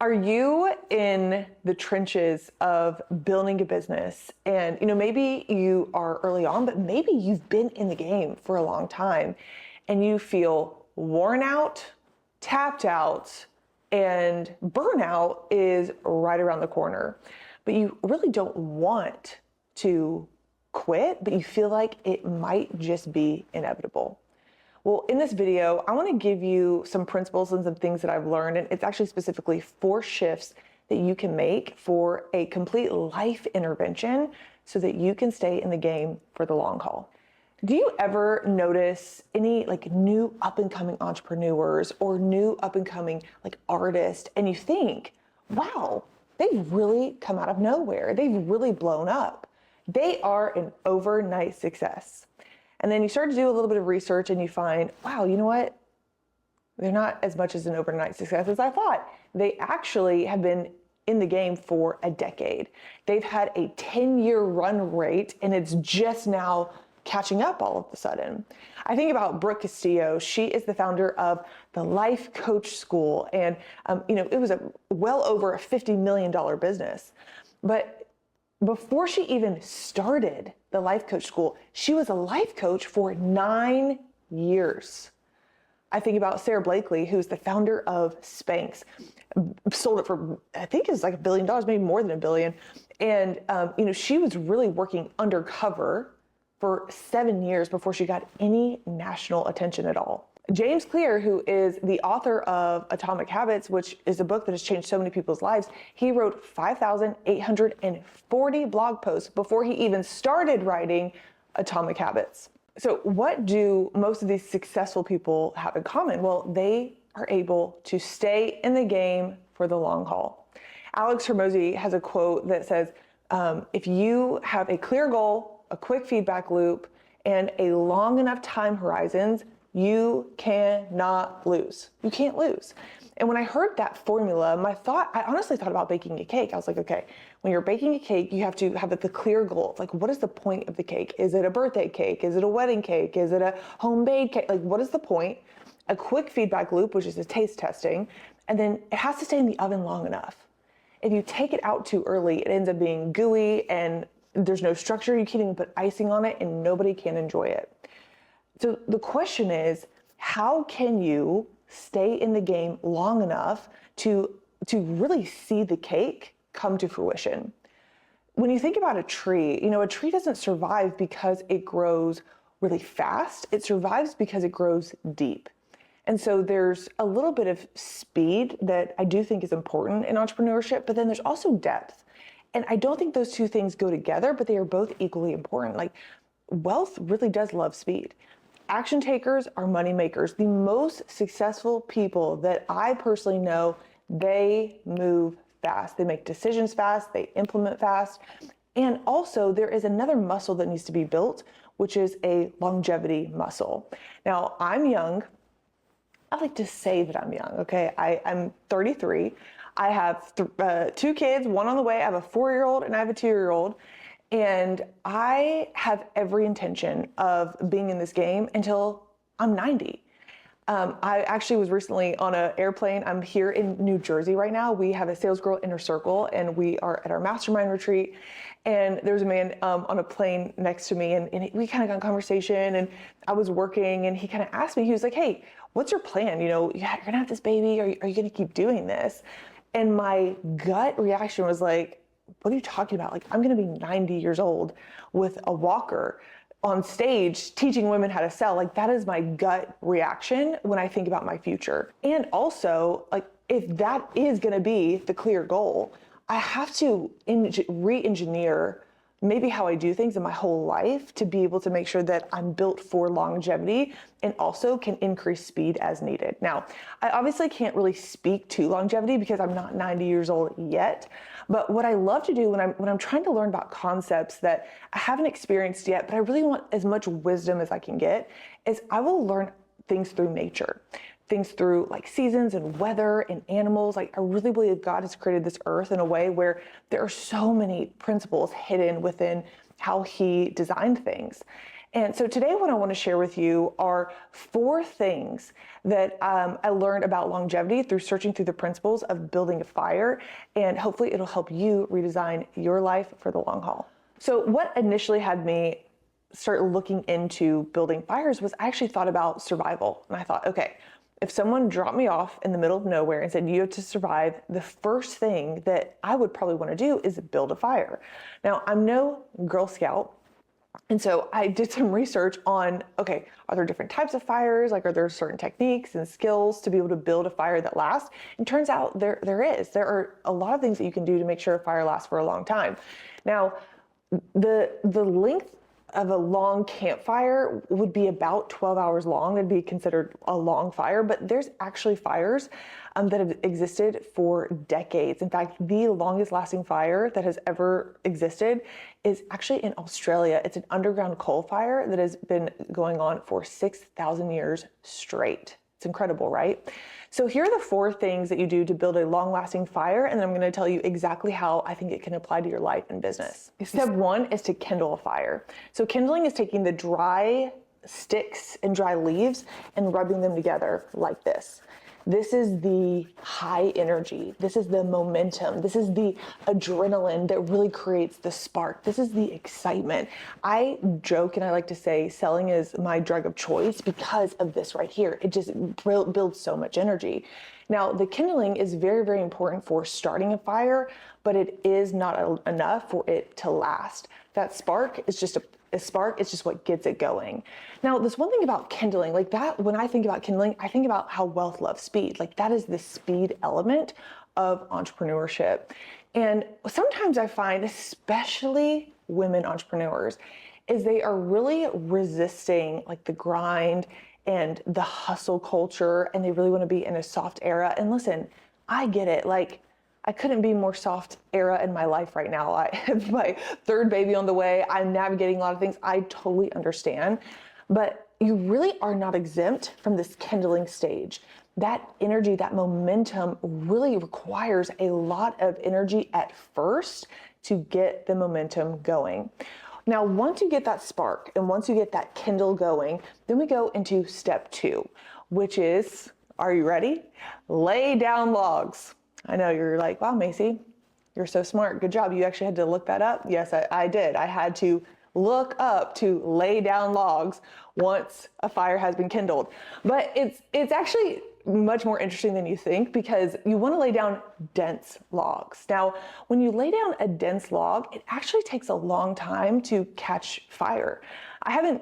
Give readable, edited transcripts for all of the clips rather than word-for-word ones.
Are you in the trenches of building a business? And, maybe you are early on, but maybe you've been in the game for a long time and you feel worn out, tapped out, and burnout is right around the corner. But you really don't want to quit, but you feel like it might just be inevitable. Well, in this video, I want to give you some principles and some things that I've learned, and it's actually specifically 4 shifts that you can make for a complete life intervention so that you can stay in the game for the long haul. Do you ever notice any new up and coming entrepreneurs or new up and coming artists, and you think, wow, they've really come out of nowhere. They've really blown up. They are an overnight success. And then you start to do a little bit of research and you find, wow, you know what? They're not as much as an overnight success as I thought. They actually have been in the game for a decade. They've had a 10-year run rate and it's just now catching up all of a sudden. I think about Brooke Castillo. She is the founder of the Life Coach School. And, it was well over a $50 million business. But before she even started the Life Coach School, she was a life coach for 9 years. I think about Sarah Blakely, who's the founder of Spanx, sold it for, I think it's $1 billion, maybe more than $1 billion. And, she was really working undercover for 7 years before she got any national attention at all. James Clear, who is the author of Atomic Habits, which is a book that has changed so many people's lives, he wrote 5,840 blog posts before he even started writing Atomic Habits. So what do most of these successful people have in common? Well, they are able to stay in the game for the long haul. Alex Hormozi has a quote that says, if you have a clear goal, a quick feedback loop, and a long enough time horizons, you cannot lose. You can't lose. And when I heard that formula, I honestly thought about baking a cake. I was like, okay, when you're baking a cake, you have to have the clear goal. Like, what is the point of the cake? Is it a birthday cake? Is it a wedding cake? Is it a home-made cake? What is the point? A quick feedback loop, which is a taste testing, and then it has to stay in the oven long enough. If you take it out too early, it ends up being gooey and there's no structure. You can't even put icing on it and nobody can enjoy it. So the question is, how can you stay in the game long enough to really see the cake come to fruition? When you think about a tree, a tree doesn't survive because it grows really fast. It survives because it grows deep. And so there's a little bit of speed that I do think is important in entrepreneurship, but then there's also depth. And I don't think those two things go together, but they are both equally important. Wealth really does love speed. Action takers are money makers. The most successful people that I personally know, they move fast. They make decisions fast. They implement fast. And also there is another muscle that needs to be built, which is a longevity muscle. Now, I'm young. I like to say that I'm young, okay? I'm 33. I have 2 kids, one on the way. I have a 4-year-old and I have a 2-year-old. And I have every intention of being in this game until I'm 90. I actually was recently on an airplane. I'm here in New Jersey right now. We have a Sales Girl Inner Circle and we are at our mastermind retreat. And there was a man on a plane next to me and we kind of got in conversation and I was working and he kind of asked me, he was like, hey, what's your plan? You're gonna have this baby. Are you gonna keep doing this? And my gut reaction was like, what are you talking about? I'm going to be 90 years old with a walker on stage teaching women how to sell. That is my gut reaction when I think about my future. And also, if that is going to be the clear goal, I have to re-engineer maybe how I do things in my whole life to be able to make sure that I'm built for longevity and also can increase speed as needed. Now, I obviously can't really speak to longevity because I'm not 90 years old yet, but what I love to do when I'm trying to learn about concepts that I haven't experienced yet, but I really want as much wisdom as I can get, is I will learn things through nature. Things through seasons and weather and animals. I really believe God has created this earth in a way where there are so many principles hidden within how he designed things. And so today what I want to share with you are 4 things that I learned about longevity through searching through the principles of building a fire, and hopefully it'll help you redesign your life for the long haul. So what initially had me start looking into building fires was I actually thought about survival. And I thought, okay, if someone dropped me off in the middle of nowhere and said, you have to survive, the first thing that I would probably want to do is build a fire. Now, I'm no Girl Scout. And so I did some research on, okay, are there different types of fires? Like, are there certain techniques and skills to be able to build a fire that lasts? And turns out there is. There are a lot of things that you can do to make sure a fire lasts for a long time. Now, the length of a long campfire would be about 12 hours long. It'd be considered a long fire, but there's actually fires that have existed for decades. In fact, the longest lasting fire that has ever existed is actually in Australia. It's an underground coal fire that has been going on for 6,000 years straight. It's incredible, right? So here are the 4 things that you do to build a long-lasting fire, and then I'm going to tell you exactly how I think it can apply to your life and business. Step 1 is to kindle a fire. So kindling is taking the dry sticks and dry leaves and rubbing them together like this. This is the high energy. This is the momentum. This is the adrenaline that really creates the spark. This is the excitement. I joke and I like to say selling is my drug of choice because of this right here. It just builds so much energy. Now, the kindling is very, very important for starting a fire, but it is not enough for it to last. That spark is just a spark is just what gets it going. Now, there's one thing about kindling, like that, when I think about kindling, I think about how wealth loves speed. Like that is the speed element of entrepreneurship. And sometimes I find, especially women entrepreneurs, is they are really resisting like the grind and the hustle culture, and they really want to be in a soft era. And listen, I get it. Like, I couldn't be more soft era in my life right now. I have my 3rd baby on the way. I'm navigating a lot of things. I totally understand, but you really are not exempt from this kindling stage. That energy, that momentum really requires a lot of energy at first to get the momentum going. Now, once you get that spark and once you get that kindle going, then we go into step 2, which is, are you ready? Lay down logs. I know you're like, wow, Macy, you're so smart. Good job. You actually had to look that up. Yes, I did. I had to look up to lay down logs once a fire has been kindled. But it's actually much more interesting than you think, because you want to lay down dense logs. Now, when you lay down a dense log, it actually takes a long time to catch fire. I haven't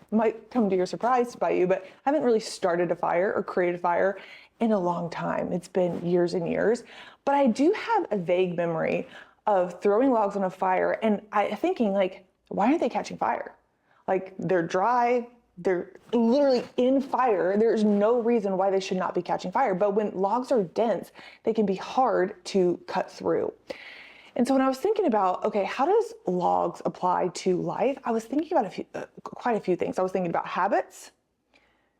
might come to your surprise by you, but I haven't really started a fire or created a fire in a long time. It's been years and years, but I do have a vague memory of throwing logs on a fire and thinking like, why aren't they catching fire? Like, they're dry, they're literally in fire. There's no reason why they should not be catching fire. But when logs are dense, they can be hard to cut through. And so when I was thinking about, okay, how does logs apply to life? I was thinking about quite a few things. I was thinking about habits,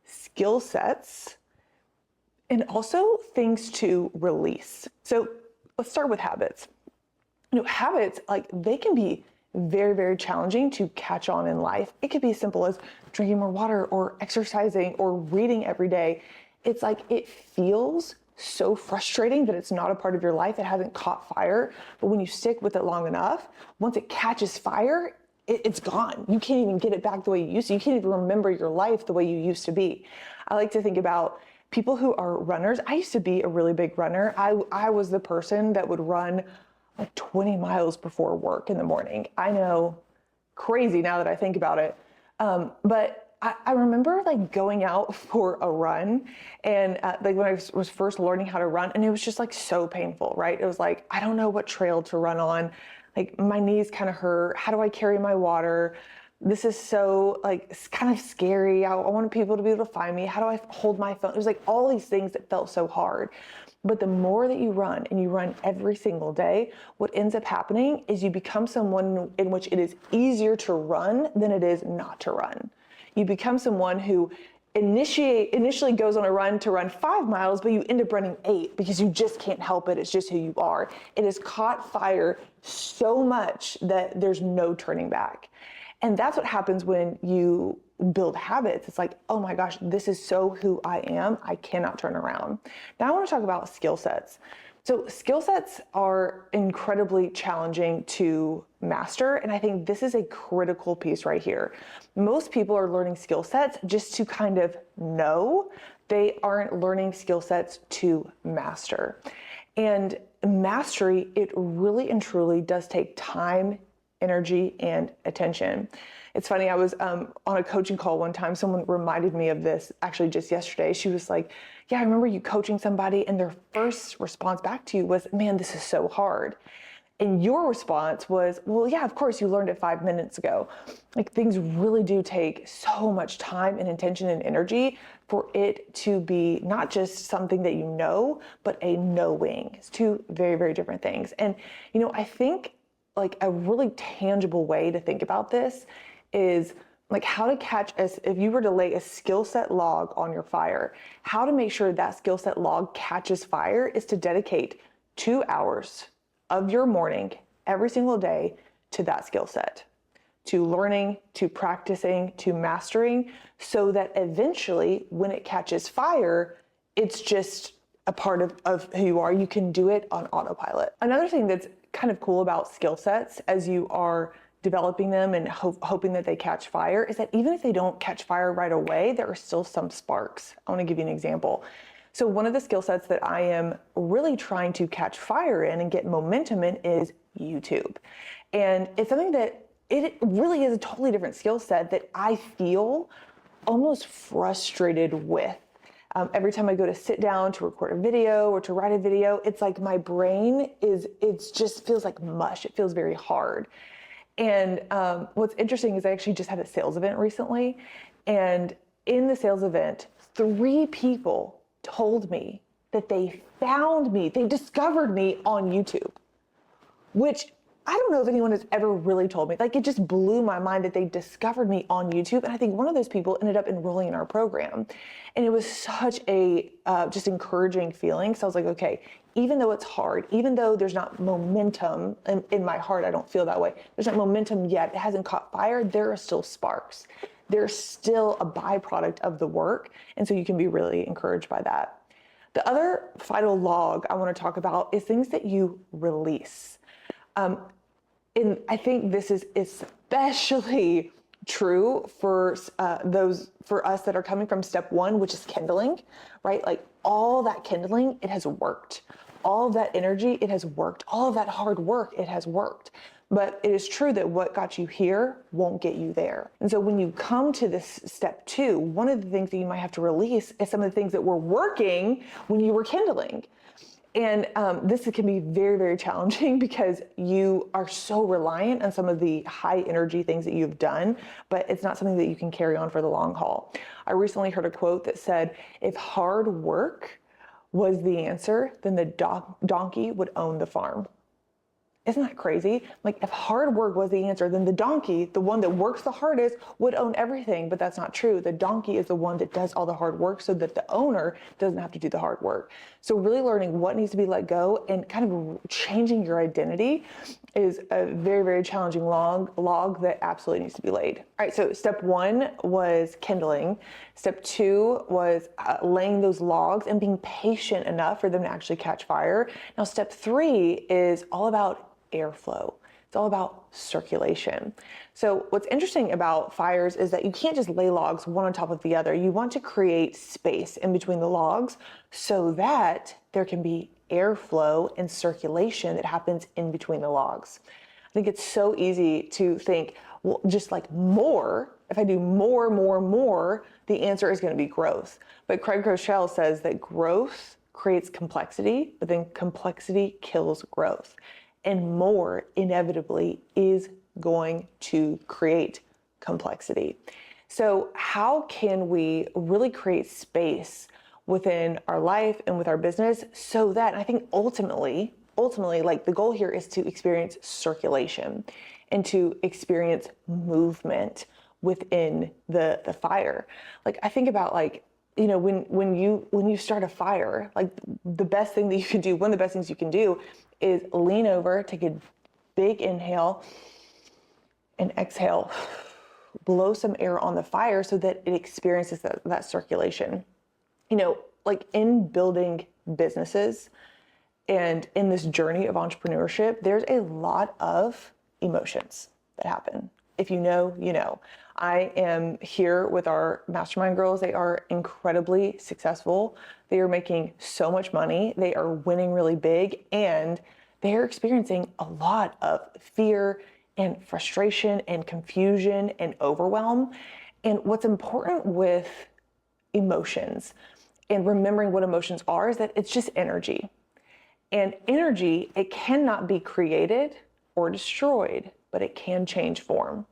skill sets, and also things to release. So let's start with habits. Habits, like, they can be very, very challenging to catch on in life. It could be as simple as drinking more water or exercising or reading every day. It's like, it feels so frustrating that it's not a part of your life. It hasn't caught fire. But when you stick with it long enough, once it catches fire, it's gone. You can't even get it back the way you used to. You can't even remember your life the way you used to be. I like to think about people who are runners. I used to be a really big runner. I was the person that would run like 20 miles before work in the morning. I know, crazy now that I think about it. But I remember like going out for a run and like when I was first learning how to run, and it was just like so painful, right? It was like, I don't know what trail to run on. Like, my knees kind of hurt. How do I carry my water? This is so like, it's kind of scary. I wanted people to be able to find me. How do I hold my phone? It was like all these things that felt so hard. But the more that you run, and you run every single day, what ends up happening is you become someone in which it is easier to run than it is not to run. You become someone who initially goes on a run to run 5 miles, but you end up running 8 because you just can't help it. It's just who you are. It has caught fire so much that there's no turning back. And that's what happens when you build habits. It's like, oh my gosh, this is so who I am. I cannot turn around. Now I want to talk about skill sets. So skill sets are incredibly challenging to master. And I think this is a critical piece right here. Most people are learning skill sets just to kind of know. They aren't learning skill sets to master. And mastery, it really and truly does take time, energy, and attention. It's funny, I was on a coaching call one time. Someone reminded me of this actually just yesterday. She was like, yeah, I remember you coaching somebody and their first response back to you was, man, this is so hard. And your response was, well, yeah, of course, you learned it 5 minutes ago. Like, things really do take so much time and attention and energy for it to be not just something that you know, but a knowing. It's two very, very different things. And, I think like a really tangible way to think about this is like how to catch if you were to lay a skill set log on your fire, how to make sure that skill set log catches fire is to dedicate 2 hours of your morning every single day to that skill set, to learning, to practicing, to mastering, so that eventually when it catches fire, it's just a part of who you are. You can do it on autopilot. Another thing that's kind of cool about skill sets as you are developing them and hoping that they catch fire is that even if they don't catch fire right away, there are still some sparks. I want to give you an example. So one of the skill sets that I am really trying to catch fire in and get momentum in is YouTube. And it's something that it really is a totally different skill set that I feel almost frustrated with. Every time I go to sit down to record a video or to write a video, it's like my brain it just feels like mush. It feels very hard. And what's interesting is I actually just had a sales event recently. And in the sales event, 3 people told me that they found me, they discovered me on YouTube, which I don't know if anyone has ever really told me. Like, it just blew my mind that they discovered me on YouTube. And I think one of those people ended up enrolling in our program. And it was such a just encouraging feeling. So I was like, okay, even though it's hard, even though there's not momentum in my heart, I don't feel that way. There's not momentum yet. It hasn't caught fire. There are still sparks. There's still a byproduct of the work. And so you can be really encouraged by that. The other final log I want to talk about is things that you release. And I think this is especially true for us that are coming from step 1, which is kindling, right? Like all that kindling, it has worked. All of that energy, it has worked. All of that hard work, it has worked. But it is true that what got you here won't get you there. And so when you come to this step 2, one of the things that you might have to release is some of the things that were working when you were kindling. And this can be very, very challenging because you are so reliant on some of the high energy things that you've done, but it's not something that you can carry on for the long haul. I recently heard a quote that said, if hard work was the answer, then the donkey would own the farm. Isn't that crazy? Like, if hard work was the answer, then the donkey, the one that works the hardest, would own everything. But that's not true. The donkey is the one that does all the hard work so that the owner doesn't have to do the hard work. So really learning what needs to be let go and kind of changing your identity is a very, very challenging log that absolutely needs to be laid. All right, so step 1 was kindling. Step 2 was laying those logs and being patient enough for them to actually catch fire. Now, step 3 is all about airflow. It's all about circulation. So what's interesting about fires is that you can't just lay logs one on top of the other. You want to create space in between the logs so that there can be airflow and circulation that happens in between the logs. I think it's so easy to think, well, just like more, if I do more, the answer is going to be growth. But Craig Groeschel says that growth creates complexity, but then complexity kills growth. And more inevitably is going to create complexity. So how can we really create space within our life and with our business so that, and I think ultimately, like the goal here is to experience circulation and to experience movement within the fire. Like I think about like, you know, when you start a fire, like the best thing that you can do, one of the best things you can do is lean over, take a big inhale and exhale. blow some air on the fire so that it experiences that circulation. Like in building businesses and in this journey of entrepreneurship, there's a lot of emotions that happen. If you know, you know. I am here with our mastermind girls. They are incredibly successful. They are making so much money. They are winning really big, and they are experiencing a lot of fear and frustration and confusion and overwhelm. And what's important with emotions and remembering what emotions are is that it's just energy. And energy, it cannot be created or destroyed, but it can change form.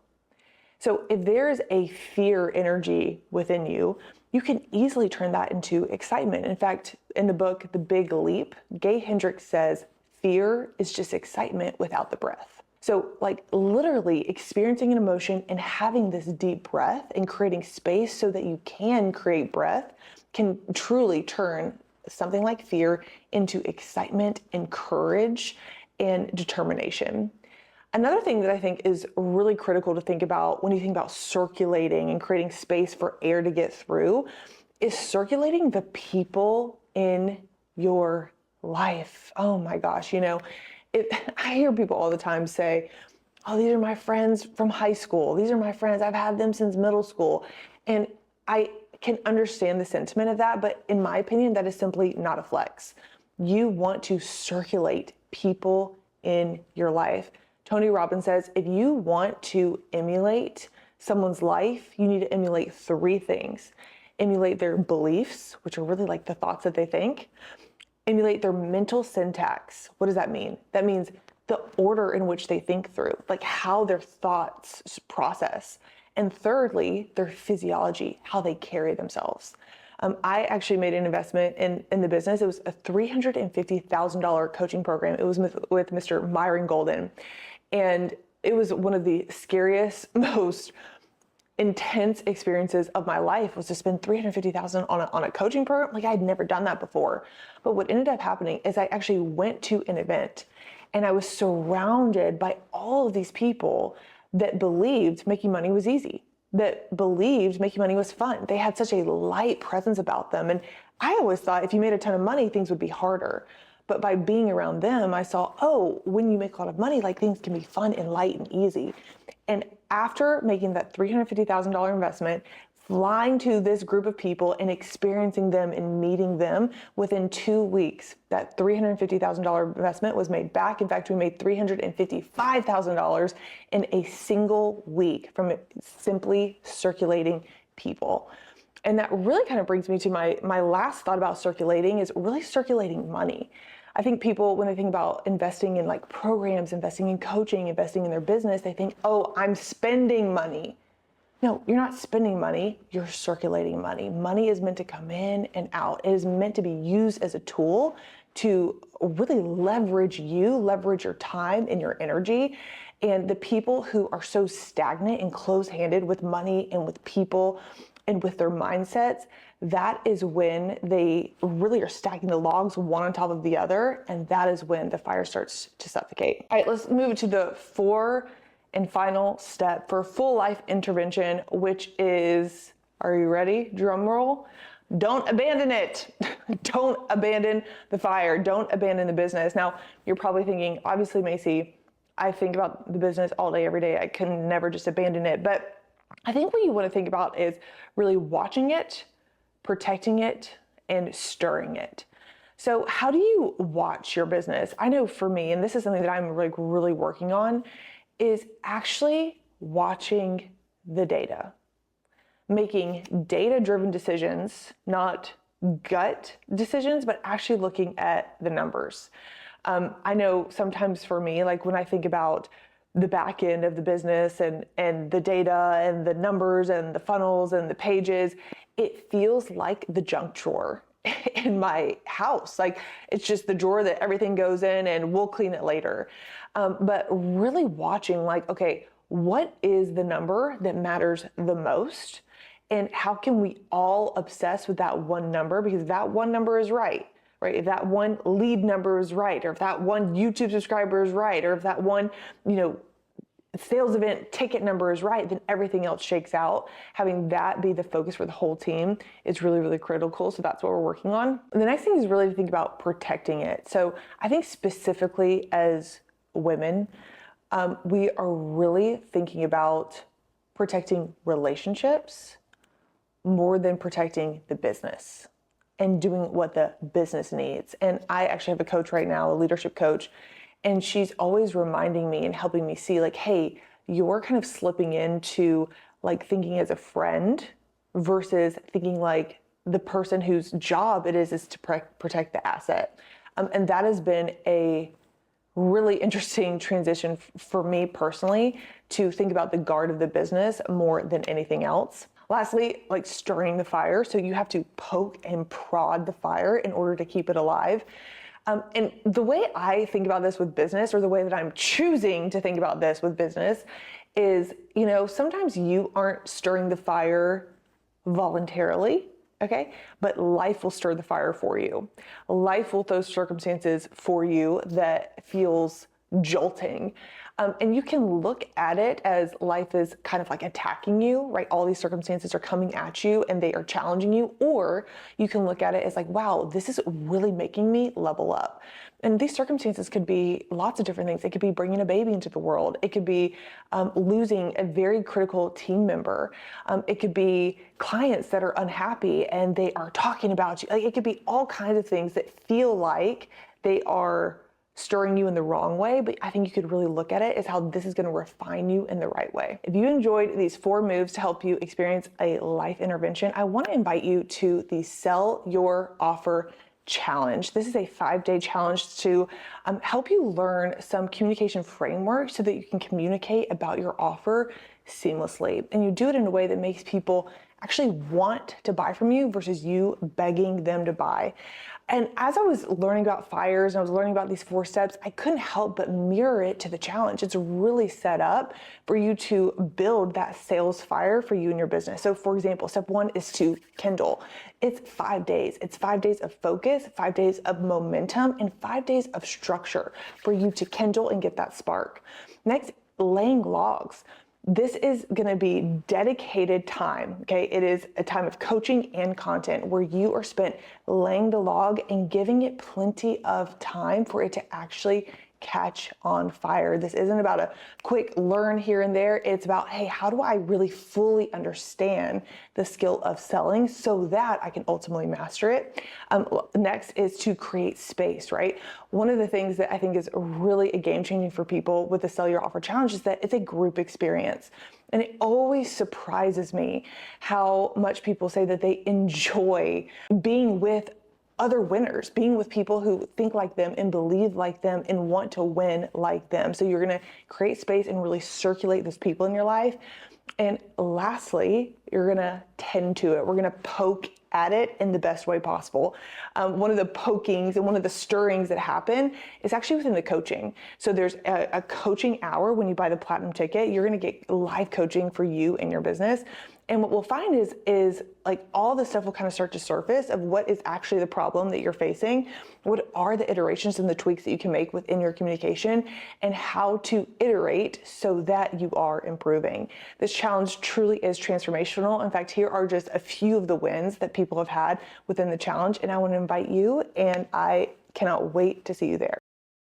So if there's a fear energy within you, you can easily turn that into excitement. In fact, in the book, The Big Leap, Gay Hendricks says, fear is just excitement without the breath. So like literally experiencing an emotion and having this deep breath and creating space so that you can create breath can truly turn something like fear into excitement and courage and determination. Another thing that I think is really critical to think about when you think about circulating and creating space for air to get through is circulating the people in your life. Oh my gosh, I hear people all the time say, oh, these are my friends from high school. These are my friends. I've had them since middle school. And I can understand the sentiment of that, but in my opinion, that is simply not a flex. You want to circulate people in your life. Tony Robbins says, if you want to emulate someone's life, you need to emulate 3 things. Emulate their beliefs, which are really like the thoughts that they think. Emulate their mental syntax. What does that mean? That means the order in which they think through, like how their thoughts process. And thirdly, their physiology, how they carry themselves. I actually made an investment in the business. It was a $350,000 coaching program. It was with Mr. Myron Golden. And it was one of the scariest, most intense experiences of my life was to spend $350,000 on a coaching program. Like I'd never done that before. But what ended up happening is I actually went to an event and I was surrounded by all of these people that believed making money was easy, that believed making money was fun. They had such a light presence about them. And I always thought if you made a ton of money, things would be harder. But by being around them, I saw, oh, when you make a lot of money, like things can be fun and light and easy. And after making that $350,000 investment, flying to this group of people and experiencing them and meeting them within 2 weeks, that $350,000 investment was made back. In fact, we made $355,000 in a single week from simply circulating people. And that really kind of brings me to my last thought about circulating is really circulating money. I think people, when they think about investing in like programs, investing in coaching, investing in their business, they think, oh, I'm spending money. No, you're not spending money, you're circulating money. Money is meant to come in and out. It is meant to be used as a tool to really leverage your time and your energy. And the people who are so stagnant and close-handed with money and with people and with their mindsets, that is when they really are stacking the logs one on top of the other. And that is when the fire starts to suffocate. All right, let's move to the 4 and final step for full life intervention, which is, are you ready? Drum roll. Don't abandon it. Don't abandon the fire. Don't abandon the business. Now, you're probably thinking, obviously, Macy, I think about the business all day, every day. I can never just abandon it. But I think what you want to think about is really watching it, protecting it, and stirring it. So how do you watch your business? I know for me, and this is something that I'm really working on, is actually watching the data, making data-driven decisions, not gut decisions, but actually looking at the numbers. I know sometimes for me, like when I think about the back end of the business and the data and the numbers and the funnels and the pages, it feels like the junk drawer in my house. Like it's just the drawer that everything goes in and we'll clean it later. But really watching like, okay, what is the number that matters the most? And how can we all obsess with that one number? Because that one number is right? If that one lead number is right, or if that one YouTube subscriber is right, or if that one, sales event ticket number is right, then everything else shakes out. Having that be the focus for the whole team is really, really critical. So that's what we're working on. And the next thing is really to think about protecting it. So I think specifically as women, we are really thinking about protecting relationships more than protecting the business and doing what the business needs. And I actually have a coach right now, a leadership coach, and she's always reminding me and helping me see like, hey, you're kind of slipping into like thinking as a friend versus thinking like the person whose job it is to protect the asset. And that has been a really interesting transition for me personally to think about the guard of the business more than anything else. Lastly, like stirring the fire. So you have to poke and prod the fire in order to keep it alive. And the way I think about this with business, or the way that I'm choosing to think about this with business is, sometimes you aren't stirring the fire voluntarily, okay? But life will stir the fire for you. Life will throw circumstances for you that feels jolting. And you can look at it as life is kind of like attacking you, right? All these circumstances are coming at you and they are challenging you. Or you can look at it as like, wow, this is really making me level up. And these circumstances could be lots of different things. It could be bringing a baby into the world. It could be losing a very critical team member. It could be clients that are unhappy and they are talking about you. Like, it could be all kinds of things that feel like they are stirring you in the wrong way, but I think you could really look at it as how this is going to refine you in the right way. If you enjoyed these 4 moves to help you experience a life intervention, I want to invite you to the Sell Your Offer Challenge. This is a 5-day challenge to help you learn some communication framework so that you can communicate about your offer seamlessly. And you do it in a way that makes people actually want to buy from you versus you begging them to buy. And as I was learning about fires and I was learning about these 4 steps, I couldn't help but mirror it to the challenge. It's really set up for you to build that sales fire for you and your business. So for example, step 1 is to kindle. It's 5 days. It's 5 days of focus, 5 days of momentum, and 5 days of structure for you to kindle and get that spark. Next, laying logs. This is going to be dedicated time, okay? It is a time of coaching and content where you are spent laying the log and giving it plenty of time for it to actually catch on fire. This isn't about a quick learn here and there. It's about, hey, how do I really fully understand the skill of selling so that I can ultimately master it? Next is to create space, right? One of the things that I think is really a game changing for people with the Sell Your Offer Challenge is that it's a group experience. And it always surprises me how much people say that they enjoy being with other winners, being with people who think like them and believe like them and want to win like them. So you're going to create space and really circulate those people in your life. And lastly, you're going to tend to it. We're going to poke at it in the best way possible. One of the pokings and one of the stirrings that happen is actually within the coaching. So there's a coaching hour when you buy the platinum ticket. You're going to get live coaching for you and your business. And what we'll find is like all the stuff will kind of start to surface of what is actually the problem that you're facing, what are the iterations and the tweaks that you can make within your communication, and how to iterate so that you are improving. This challenge truly is transformational. In fact, here are just a few of the wins that people have had within the challenge, and I want to invite you, and I cannot wait to see you there.